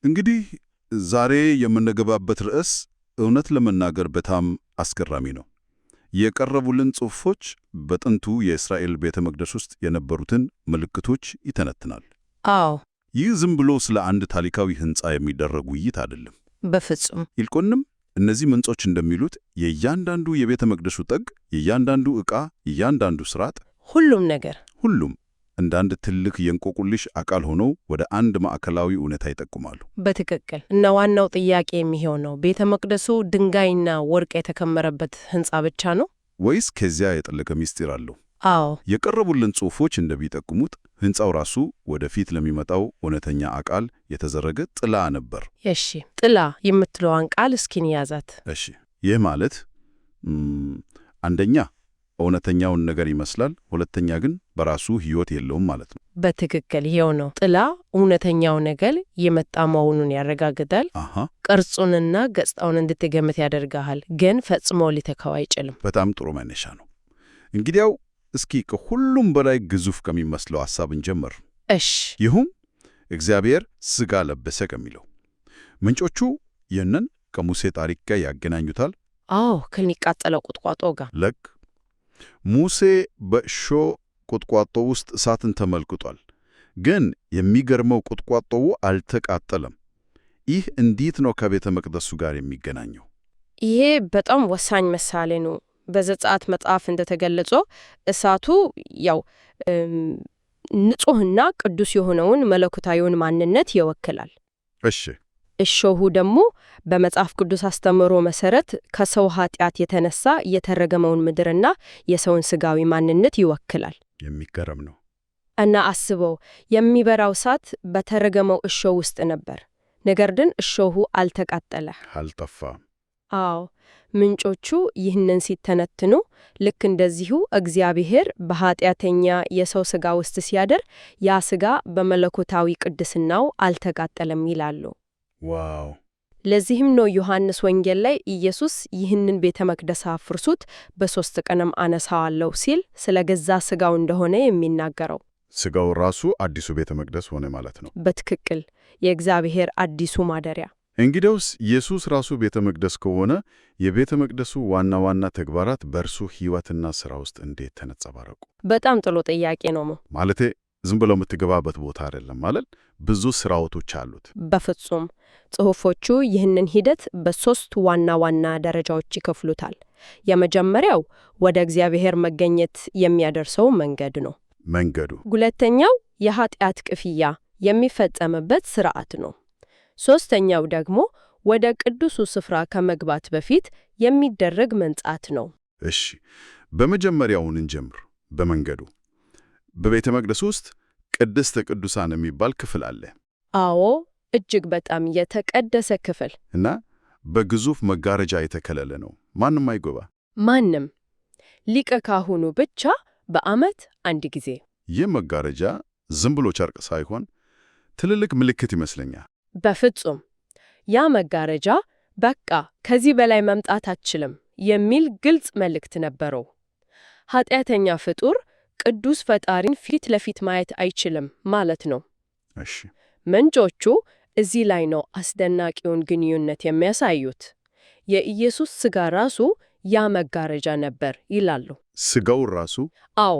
እንግዲህ ዛሬ የምንገባበት ርዕስ እውነት ለመናገር በጣም አስገራሚ ነው። የቀረቡልን ጽሑፎች በጥንቱ የእስራኤል ቤተ መቅደስ ውስጥ የነበሩትን ምልክቶች ይተነትናል። አዎ፣ ይህ ዝም ብሎ ስለ አንድ ታሪካዊ ሕንፃ የሚደረግ ውይይት አይደለም። በፍጹም። ይልቁንም እነዚህ ምንጮች እንደሚሉት የእያንዳንዱ የቤተ መቅደሱ ጠግ፣ የእያንዳንዱ ዕቃ፣ የእያንዳንዱ ሥርዓት፣ ሁሉም እንደ አንድ ትልቅ የእንቆቅልሽ አካል ሆነው ወደ አንድ ማዕከላዊ እውነታ ይጠቁማሉ። በትክክል። እና ዋናው ጥያቄ የሚሆነው ቤተ መቅደሱ ድንጋይና ወርቅ የተከመረበት ሕንፃ ብቻ ነው ወይስ ከዚያ የጠለቀ ምስጢር አለው? አዎ፣ የቀረቡልን ጽሑፎች እንደሚጠቁሙት ሕንፃው ራሱ ወደፊት ለሚመጣው እውነተኛ አካል የተዘረገ ጥላ ነበር። እሺ፣ ጥላ የምትለዋን ቃል እስኪን ያዛት። እሺ፣ ይህ ማለት አንደኛ እውነተኛውን ነገር ይመስላል፣ ሁለተኛ ግን በራሱ ሕይወት የለውም ማለት ነው። በትክክል ይሄው ነው። ጥላ እውነተኛው ነገር የመጣ መሆኑን ያረጋግጣል። ቅርጹንና ገጽታውን እንድትገምት ያደርግሃል፣ ግን ፈጽሞ ሊተካው አይችልም። በጣም ጥሩ መነሻ ነው። እንግዲያው እስኪ ከሁሉም በላይ ግዙፍ ከሚመስለው ሐሳብ እንጀምር። እሺ፣ ይሁም እግዚአብሔር ሥጋ ለበሰ ከሚለው ምንጮቹ ይህንን ከሙሴ ታሪክ ጋር ያገናኙታል። አዎ፣ ከሚቃጠለው ቁጥቋጦ ጋር ልክ ሙሴ በእሾህ ቁጥቋጦ ውስጥ እሳትን ተመልክቷል። ግን የሚገርመው ቁጥቋጦው አልተቃጠለም። ይህ እንዴት ነው ከቤተ መቅደሱ ጋር የሚገናኘው? ይሄ በጣም ወሳኝ ምሳሌ ነው። በዘጸአት መጽሐፍ እንደተገለጸው እሳቱ ንጹሕና ቅዱስ የሆነውን መለኮታዊውን ማንነት ይወክላል። እሺ፣ እሾሁ ደግሞ በመጽሐፍ ቅዱስ አስተምህሮ መሰረት ከሰው ኃጢአት የተነሳ የተረገመውን ምድርና የሰውን ሥጋዊ ማንነት ይወክላል። የሚገርም ነው። እና አስበው፣ የሚበራው እሳት በተረገመው እሾህ ውስጥ ነበር። ነገር ግን እሾሁ አልጠፋም። አዎ፣ ምንጮቹ ይህንን ሲተነትኑ ልክ እንደዚሁ እግዚአብሔር በኃጢአተኛ የሰው ሥጋ ውስጥ ሲያደር ያ ሥጋ በመለኮታዊ ቅድስናው አልተቃጠለም ይላሉ። ዋው! ለዚህም ነው ዮሐንስ ወንጌል ላይ ኢየሱስ ይህንን ቤተ መቅደስ አፍርሱት በ3 ቀንም አነሳዋለሁ ሲል ስለ ገዛ ሥጋው እንደሆነ የሚናገረው። ሥጋው ራሱ አዲሱ ቤተ መቅደስ ሆነ ማለት ነው። በትክክል፣ የእግዚአብሔር አዲሱ ማደሪያ። እንግዲያውስ ኢየሱስ ራሱ ቤተ መቅደስ ከሆነ የቤተ መቅደሱ ዋና ዋና ተግባራት በእርሱ ሕይወትና ሥራ ውስጥ እንዴት ተነጸባረቁ? በጣም ጥሩ ጥያቄ ነው። ማለቴ ዝም ብለው የምትገባበት ቦታ አይደለም ማለት ብዙ ሥራዎቶች አሉት። በፍጹም። ጽሑፎቹ ይህንን ሂደት በ3 ዋና ዋና ደረጃዎች ይከፍሉታል። የመጀመሪያው ወደ እግዚአብሔር መገኘት የሚያደርሰው መንገድ ነው። ሁለተኛው የኃጢአት ክፍያ የሚፈጸምበት ሥርዓት ነው። ሦስተኛው ደግሞ ወደ ቅዱሱ ስፍራ ከመግባት በፊት የሚደረግ መንጻት ነው። እሺ፣ በመጀመሪያውን እንጀምር። በመንገዱ በቤተ መቅደስ ውስጥ ቅድስተ ቅዱሳን የሚባል ክፍል አለ። አዎ፣ እጅግ በጣም የተቀደሰ ክፍል እና በግዙፍ መጋረጃ የተከለለ ነው። ማንም አይገባ። ማንም፣ ሊቀ ካህኑ ብቻ በዓመት አንድ ጊዜ። ይህ መጋረጃ ዝም ብሎ ጨርቅ ሳይሆን ትልልቅ ምልክት ይመስለኛል። በፍጹም። ያ መጋረጃ በቃ ከዚህ በላይ መምጣት አትችልም የሚል ግልጽ መልእክት ነበረው። ኃጢአተኛ ፍጡር ቅዱስ ፈጣሪን ፊት ለፊት ማየት አይችልም ማለት ነው። እሺ፣ ምንጮቹ እዚህ ላይ ነው አስደናቂውን ግንኙነት የሚያሳዩት። የኢየሱስ ሥጋ ራሱ ያ መጋረጃ ነበር ይላሉ። ሥጋው ራሱ? አዎ።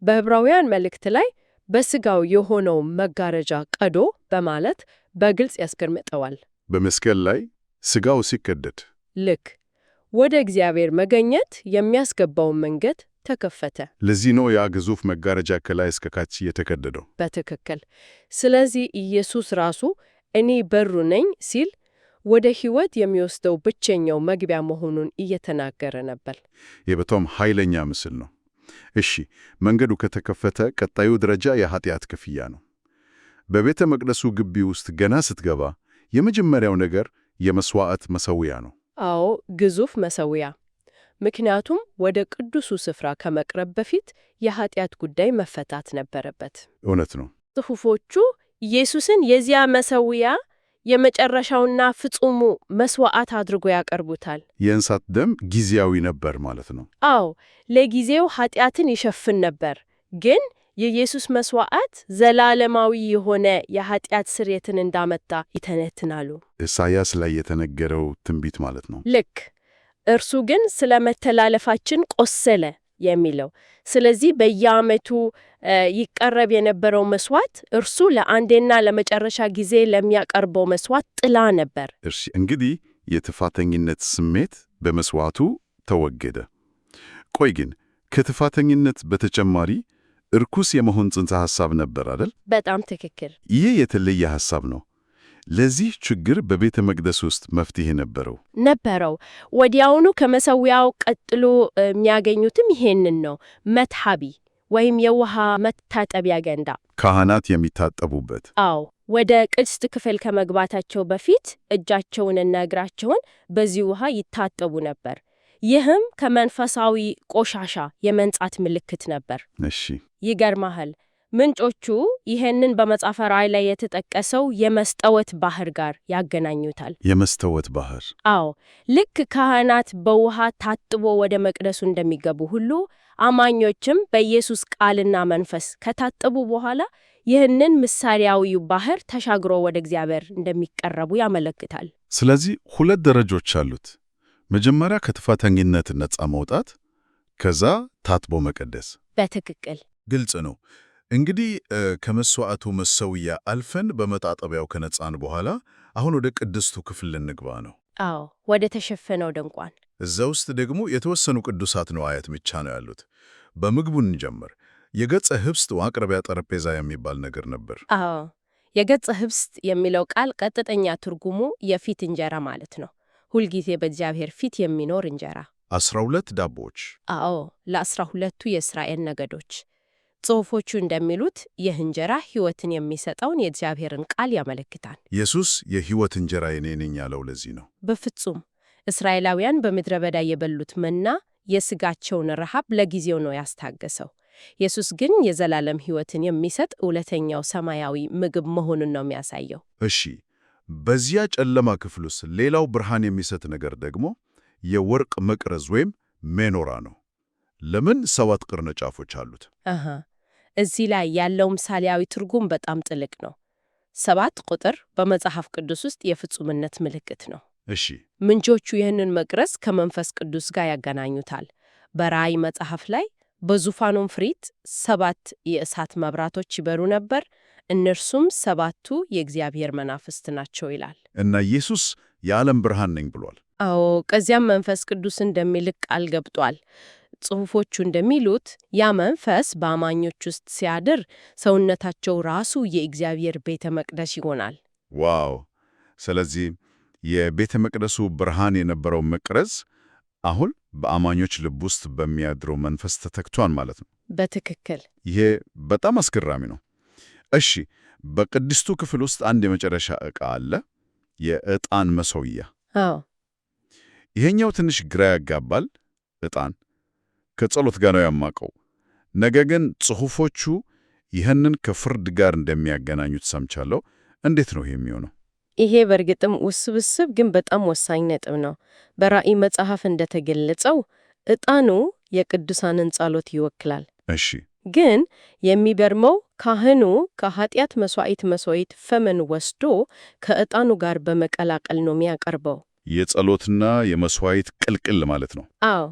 በዕብራውያን መልእክት ላይ በሥጋው የሆነው መጋረጃ ቀዶ በማለት በግልጽ ያስቀምጠዋል። በመስቀል ላይ ሥጋው ሲቀደድ ልክ ወደ እግዚአብሔር መገኘት የሚያስገባውን መንገድ ተከፈተ። ለዚህ ነው ያ ግዙፍ መጋረጃ ከላይ እስከ ታች የተቀደደው። በትክክል። ስለዚህ ኢየሱስ ራሱ እኔ በሩ ነኝ ሲል ወደ ሕይወት የሚወስደው ብቸኛው መግቢያ መሆኑን እየተናገረ ነበር። ይህ በጣም ኃይለኛ ምስል ነው። እሺ፣ መንገዱ ከተከፈተ ቀጣዩ ደረጃ የኃጢአት ክፍያ ነው። በቤተ መቅደሱ ግቢ ውስጥ ገና ስትገባ የመጀመሪያው ነገር የመሥዋዕት መሠዊያ ነው። አዎ፣ ግዙፍ መሠዊያ። ምክንያቱም ወደ ቅዱሱ ስፍራ ከመቅረብ በፊት የኃጢአት ጉዳይ መፈታት ነበረበት። እውነት ነው። ጽሑፎቹ ኢየሱስን የዚያ መሠዊያ የመጨረሻውና ፍጹሙ መሥዋዕት አድርጎ ያቀርቡታል። የእንስሳት ደም ጊዜያዊ ነበር ማለት ነው። አዎ፣ ለጊዜው ኃጢአትን ይሸፍን ነበር፣ ግን የኢየሱስ መስዋዕት ዘላለማዊ የሆነ የኃጢአት ስርየትን እንዳመጣ ይተነትናሉ። ኢሳይያስ ላይ የተነገረው ትንቢት ማለት ነው። ልክ እርሱ ግን ስለ መተላለፋችን ቆሰለ የሚለው። ስለዚህ በየዓመቱ ይቀረብ የነበረው መስዋዕት እርሱ ለአንዴና ለመጨረሻ ጊዜ ለሚያቀርበው መስዋዕት ጥላ ነበር። እሺ፣ እንግዲህ የጥፋተኝነት ስሜት በመስዋዕቱ ተወገደ። ቆይ ግን ከጥፋተኝነት በተጨማሪ እርኩስ የመሆን ጽንሰ ሐሳብ ነበር አይደል? በጣም ትክክል። ይህ የተለየ ሐሳብ ነው። ለዚህ ችግር በቤተ መቅደስ ውስጥ መፍትሄ ነበረው። ወዲያውኑ ከመሠዊያው ቀጥሎ የሚያገኙትም ይሄንን ነው፣ መትሐቢ ወይም የውሃ መታጠቢያ ገንዳ፣ ካህናት የሚታጠቡበት። አዎ፣ ወደ ቅድስት ክፍል ከመግባታቸው በፊት እጃቸውንና እግራቸውን በዚህ ውሃ ይታጠቡ ነበር። ይህም ከመንፈሳዊ ቆሻሻ የመንጻት ምልክት ነበር። እሺ፣ ይገርማል። ምንጮቹ ይህንን በመጽሐፈ ራእይ ላይ የተጠቀሰው የመስታወት ባህር ጋር ያገናኙታል። የመስታወት ባህር? አዎ፣ ልክ ካህናት በውሃ ታጥቦ ወደ መቅደሱ እንደሚገቡ ሁሉ አማኞችም በኢየሱስ ቃልና መንፈስ ከታጠቡ በኋላ ይህንን ምሳሌያዊ ባህር ተሻግሮ ወደ እግዚአብሔር እንደሚቀረቡ ያመለክታል። ስለዚህ ሁለት ደረጃዎች አሉት። መጀመሪያ ከጥፋተኝነት ነጻ መውጣት፣ ከዛ ታጥቦ መቀደስ። በትክክል ግልጽ ነው። እንግዲህ ከመስዋዕቱ መሠዊያ አልፈን በመታጠቢያው ከነጻን በኋላ አሁን ወደ ቅድስቱ ክፍል ልንግባ ነው። አዎ፣ ወደ ተሸፈነው ድንኳን። እዛ ውስጥ ደግሞ የተወሰኑ ቅዱሳት ንዋያት ብቻ ነው ያሉት። በምግቡ እንጀምር። የገጸ ኅብስት ማቅረቢያ ጠረጴዛ የሚባል ነገር ነበር። አዎ፣ የገጸ ኅብስት የሚለው ቃል ቀጥተኛ ትርጉሙ የፊት እንጀራ ማለት ነው። ሁልጊዜ በእግዚአብሔር ፊት የሚኖር እንጀራ። 12 ዳቦዎች። አዎ፣ ለ12ቱ የእስራኤል ነገዶች። ጽሑፎቹ እንደሚሉት ይህ እንጀራ ሕይወትን የሚሰጠውን የእግዚአብሔርን ቃል ያመለክታል። ኢየሱስ የሕይወት እንጀራ እኔ ነኝ ያለው ለዚህ ነው። በፍጹም እስራኤላውያን በምድረ በዳ የበሉት መና የሥጋቸውን ረሃብ ለጊዜው ነው ያስታገሰው። ኢየሱስ ግን የዘላለም ሕይወትን የሚሰጥ እውነተኛው ሰማያዊ ምግብ መሆኑን ነው የሚያሳየው። እሺ፣ በዚያ ጨለማ ክፍል ውስጥ ሌላው ብርሃን የሚሰጥ ነገር ደግሞ የወርቅ መቅረዝ ወይም ሜኖራ ነው። ለምን 7 ቅርንጫፎች አሉት? እዚህ ላይ ያለው ምሳሌያዊ ትርጉም በጣም ጥልቅ ነው። 7 ቁጥር በመጽሐፍ ቅዱስ ውስጥ የፍጹምነት ምልክት ነው። እሺ፣ ምንጮቹ ይህንን መቅረዝ ከመንፈስ ቅዱስ ጋር ያገናኙታል። በራእይ መጽሐፍ ላይ በዙፋኑም ፊት 7 የእሳት መብራቶች ይበሩ ነበር፣ እነርሱም 7ቱ የእግዚአብሔር መናፍስት ናቸው ይላል። እና ኢየሱስ የዓለም ብርሃን ነኝ ብሏል። አዎ፣ ከዚያም መንፈስ ቅዱስ እንደሚልክ ቃል ገብቷል። ጽሑፎቹ እንደሚሉት ያ መንፈስ በአማኞች ውስጥ ሲያድር ሰውነታቸው ራሱ የእግዚአብሔር ቤተ መቅደስ ይሆናል። ዋው! ስለዚህ የቤተ መቅደሱ ብርሃን የነበረው መቅረዝ አሁን በአማኞች ልብ ውስጥ በሚያድረው መንፈስ ተተክቷል ማለት ነው። በትክክል። ይሄ በጣም አስገራሚ ነው። እሺ፣ በቅድስቱ ክፍል ውስጥ አንድ የመጨረሻ ዕቃ አለ፣ የዕጣን መሠዊያ። አዎ፣ ይሄኛው ትንሽ ግራ ያጋባል። ዕጣን ከጸሎት ጋር ነው ያማቀው። ነገር ግን ጽሑፎቹ ይህንን ከፍርድ ጋር እንደሚያገናኙት ሰምቻለሁ። እንዴት ነው ይሄ የሚሆነው? ይሄ በእርግጥም ውስብስብ ግን በጣም ወሳኝ ነጥብ ነው። በራእይ መጽሐፍ እንደተገለጸው ዕጣኑ የቅዱሳንን ጸሎት ይወክላል። እሺ፣ ግን የሚገርመው ካህኑ ከኃጢአት መሥዋዕት ፈመን ወስዶ ከዕጣኑ ጋር በመቀላቀል ነው የሚያቀርበው። የጸሎትና የመሥዋዕት ቅልቅል ማለት ነው። አዎ፣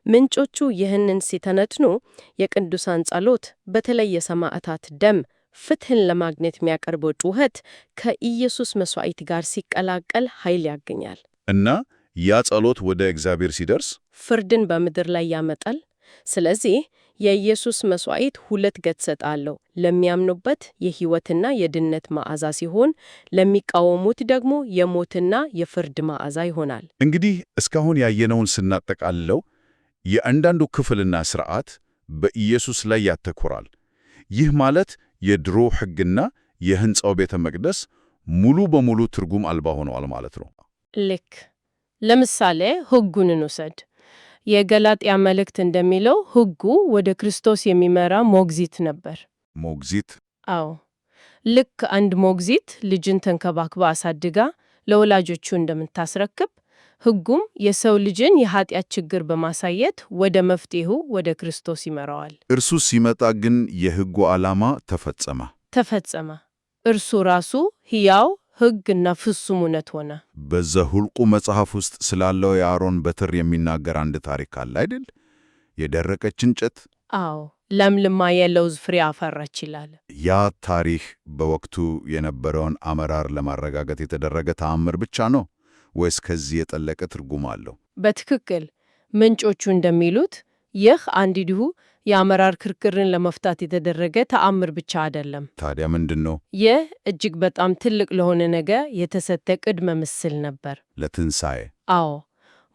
ምንጮቹ ይህንን ሲተነትኑ የቅዱሳን ጸሎት በተለይ የሰማዕታት ደም ፍትሕን ለማግኘት የሚያቀርበው ጩኸት ከኢየሱስ መሥዋዕት ጋር ሲቀላቀል ኃይል ያገኛል እና ያ ጸሎት ወደ እግዚአብሔር ሲደርስ ፍርድን በምድር ላይ ያመጣል። ስለዚህ የኢየሱስ መሥዋዕት 2 ገጽታ አለው። ለሚያምኑበት የሕይወትና የድነት መዓዛ ሲሆን፣ ለሚቃወሙት ደግሞ የሞትና የፍርድ መዓዛ ይሆናል። እንግዲህ እስካሁን ያየነውን ስናጠቃልለው የአንዳንዱ ክፍልና ሥርዓት በኢየሱስ ላይ ያተኮራል። ይህ ማለት የድሮ ሕግና የሕንጻው ቤተ መቅደስ ሙሉ በሙሉ ትርጉም አልባ ሆነዋል ማለት ነው። ልክ። ለምሳሌ ሕጉን እንውሰድ። የገላትያ መልእክት እንደሚለው ሕጉ ወደ ክርስቶስ የሚመራ ሞግዚት ነበር። ሞግዚት? አዎ፣ ልክ አንድ ሞግዚት ልጅን ተንከባክባ አሳድጋ ለወላጆቹ እንደምታስረክብ ሕጉም የሰው ልጅን የኃጢአት ችግር በማሳየት ወደ መፍትሄው ወደ ክርስቶስ ይመራዋል። እርሱ ሲመጣ ግን የሕጉ ዓላማ ተፈጸመ። እርሱ ራሱ ሕያው ሕግና ፍጹም እውነት ሆነ። በዘኍልቍ መጽሐፍ ውስጥ ስላለው የአሮን በትር የሚናገር አንድ ታሪክ አለ አይደል? የደረቀች እንጨት አዎ፣ ለምልማ የለውዝ ፍሬ አፈራች ይላል። ያ ታሪክ በወቅቱ የነበረውን አመራር ለማረጋገጥ የተደረገ ተአምር ብቻ ነው ወይስ ከዚህ የጠለቀ ትርጉም አለው? በትክክል ምንጮቹ እንደሚሉት ይህ እንዲሁ የአመራር ክርክርን ለመፍታት የተደረገ ተአምር ብቻ አይደለም። ታዲያ ምንድን ነው? ይህ እጅግ በጣም ትልቅ ለሆነ ነገር የተሰጠ ቅድመ ምስል ነበር። ለትንሣኤ። አዎ፣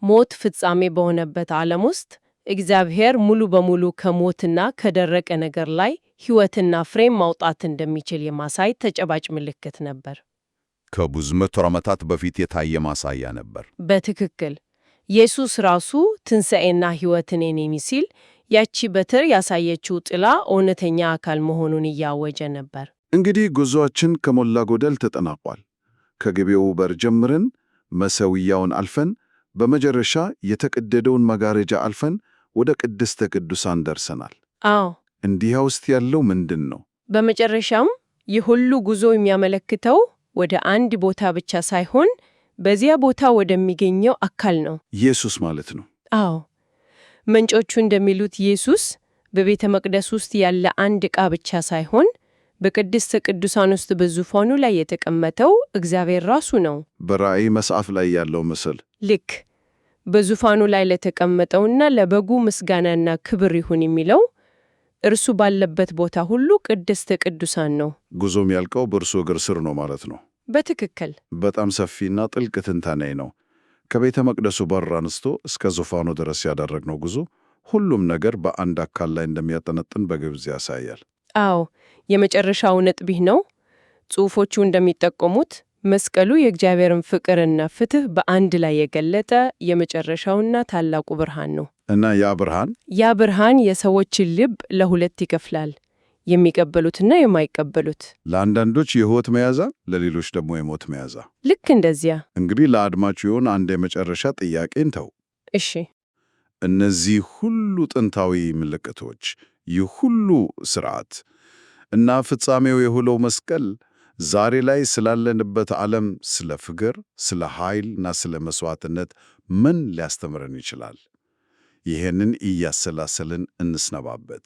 ሞት ፍጻሜ በሆነበት ዓለም ውስጥ እግዚአብሔር ሙሉ በሙሉ ከሞትና ከደረቀ ነገር ላይ ሕይወትና ፍሬም ማውጣት እንደሚችል የማሳይ ተጨባጭ ምልክት ነበር። ከብዙ መቶ ዓመታት በፊት የታየ ማሳያ ነበር። በትክክል ኢየሱስ ራሱ ትንሣኤና ሕይወት እኔ ነኝ ሲል ያቺ በትር ያሳየችው ጥላ እውነተኛ አካል መሆኑን እያወጀ ነበር። እንግዲህ ጉዞአችን ከሞላ ጎደል ተጠናቋል። ከገቢው በር ጀምረን መሠዊያውን አልፈን በመጨረሻ የተቀደደውን መጋረጃ አልፈን ወደ ቅድስተ ቅዱሳን ደርሰናል። አዎ። እንዲያ ውስጥ ያለው ምንድን ነው? በመጨረሻም ይህ ሁሉ ጉዞ የሚያመለክተው ወደ አንድ ቦታ ብቻ ሳይሆን በዚያ ቦታ ወደሚገኘው አካል ነው። ኢየሱስ ማለት ነው። አዎ። ምንጮቹ እንደሚሉት ኢየሱስ በቤተ መቅደስ ውስጥ ያለ አንድ ዕቃ ብቻ ሳይሆን በቅድስተ ቅዱሳን ውስጥ በዙፋኑ ላይ የተቀመጠው እግዚአብሔር ራሱ ነው። በራእይ መጽሐፍ ላይ ያለው ምስል ልክ በዙፋኑ ላይ ለተቀመጠውና ለበጉ ምስጋናና ክብር ይሁን የሚለው እርሱ ባለበት ቦታ ሁሉ ቅድስተ ቅዱሳን ነው። ጉዞም ያልቀው በእርሱ እግር ስር ነው ማለት ነው። በትክክል በጣም ሰፊና ጥልቅ ትንታኔ ነው። ከቤተ መቅደሱ በር አንስቶ እስከ ዙፋኑ ድረስ ያደረግነው ጉዞ ሁሉም ነገር በአንድ አካል ላይ እንደሚያጠነጥን በግልጽ ያሳያል። አዎ፣ የመጨረሻው ነጥብ ይህ ነው። ጽሑፎቹ እንደሚጠቆሙት መስቀሉ የእግዚአብሔርን ፍቅርና ፍትሕ በአንድ ላይ የገለጠ የመጨረሻውና ታላቁ ብርሃን ነው። እና ያ ብርሃን የሰዎችን ልብ ለሁለት ይከፍላል፣ የሚቀበሉትና የማይቀበሉት። ለአንዳንዶች የሕይወት መያዣ፣ ለሌሎች ደግሞ የሞት መያዣ። ልክ እንደዚያ። እንግዲህ ለአድማጩ የሆነ አንድ የመጨረሻ ጥያቄን ተው። እሺ። እነዚህ ሁሉ ጥንታዊ ምልክቶች፣ ይህ ሁሉ ሥርዓት እና ፍጻሜው የሆነው መስቀል ዛሬ ላይ ስላለንበት ዓለም ስለ ፍቅር፣ ስለ ኃይልና ስለ መሥዋዕትነት ምን ሊያስተምረን ይችላል? ይህንን እያሰላሰልን እንስነባበት።